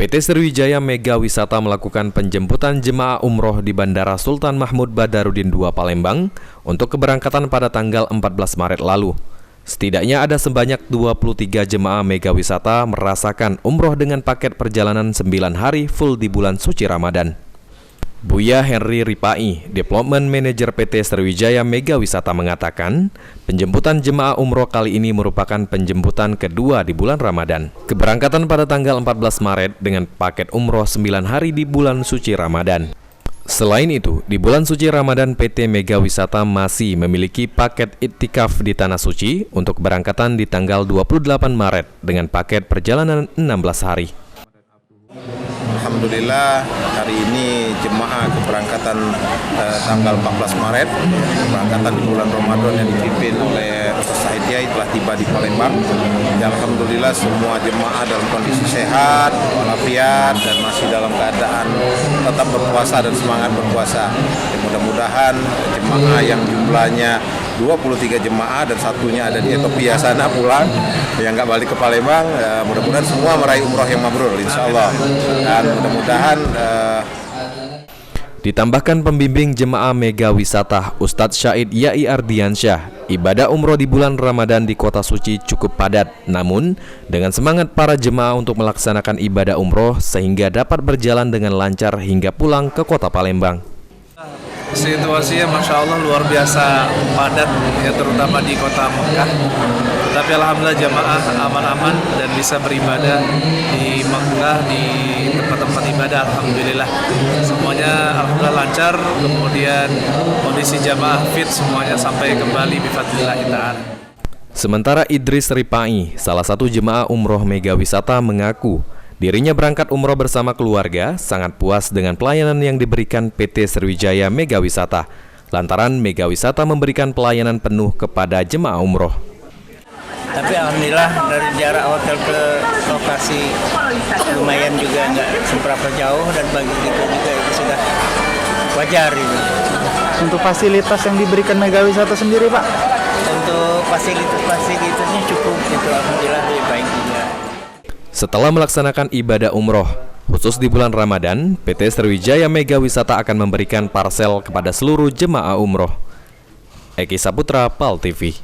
PT Sriwijaya Mega Wisata melakukan penjemputan jemaah umroh di Bandara Sultan Mahmud Badarudin II Palembang untuk keberangkatan pada tanggal 14 Maret lalu. Setidaknya ada sebanyak 23 jemaah Mega Wisata merasakan umroh dengan paket perjalanan 9 hari full di bulan suci Ramadan. Buya Henry Ripai, Development Manager PT Sriwijaya Mega Wisata mengatakan, penjemputan jemaah umroh kali ini merupakan penjemputan kedua di bulan Ramadan. Keberangkatan pada tanggal 14 Maret dengan paket umroh 9 hari di bulan suci Ramadan. Selain itu, di bulan suci Ramadan PT Mega Wisata masih memiliki paket iktikaf di Tanah Suci untuk keberangkatan di tanggal 28 Maret dengan paket perjalanan 16 hari. Alhamdulillah hari ini jemaah keberangkatan tanggal 14 Maret keberangkatan di bulan Ramadan yang dipimpin oleh Ustaz Said Yai telah tiba di Palembang. Ya, Alhamdulillah semua jemaah dalam kondisi sehat, walafiat dan masih dalam keadaan tetap berpuasa dan semangat berpuasa. Mudah-mudahan jemaah yang jumlahnya 23 jemaah dan satunya ada di Ethiopia sana pulang yang nggak balik ke Palembang, mudah-mudahan semua meraih umroh yang mabrur insyaallah. Dan mudah-mudahan ditambahkan pembimbing jemaah Mega Wisata Ustadz Syahid Yai Ardiansyah, ibadah umroh di bulan Ramadan di kota suci cukup padat, namun dengan semangat para jemaah untuk melaksanakan ibadah umroh sehingga dapat berjalan dengan lancar hingga pulang ke kota Palembang. Situasinya Masya Allah luar biasa padat, ya terutama di kota Mekah. Tapi Alhamdulillah jamaah aman-aman dan bisa beribadah di Mekah, di tempat-tempat ibadah. Alhamdulillah semuanya Alhamdulillah lancar. Kemudian kondisi jamaah fit semuanya sampai kembali bifadlillah ta'ala. Sementara Idris Ripai, salah satu jemaah umroh Mega Wisata mengaku dirinya berangkat umroh bersama keluarga, sangat puas dengan pelayanan yang diberikan PT Sriwijaya Mega Wisata. Lantaran Mega Wisata memberikan pelayanan penuh kepada jemaah umroh. Tapi Alhamdulillah dari jarak hotel ke lokasi lumayan juga nggak seberapa jauh dan bagi kita juga itu sudah wajar ini. Untuk fasilitas yang diberikan Mega Wisata sendiri Pak? Untuk fasilitasnya cukup gitu, Alhamdulillah lebih baik juga. Setelah melaksanakan ibadah umroh, khusus di bulan Ramadan, PT Sriwijaya Mega Wisata akan memberikan parsel kepada seluruh jemaah umroh. Eki Saputra, PAL TV.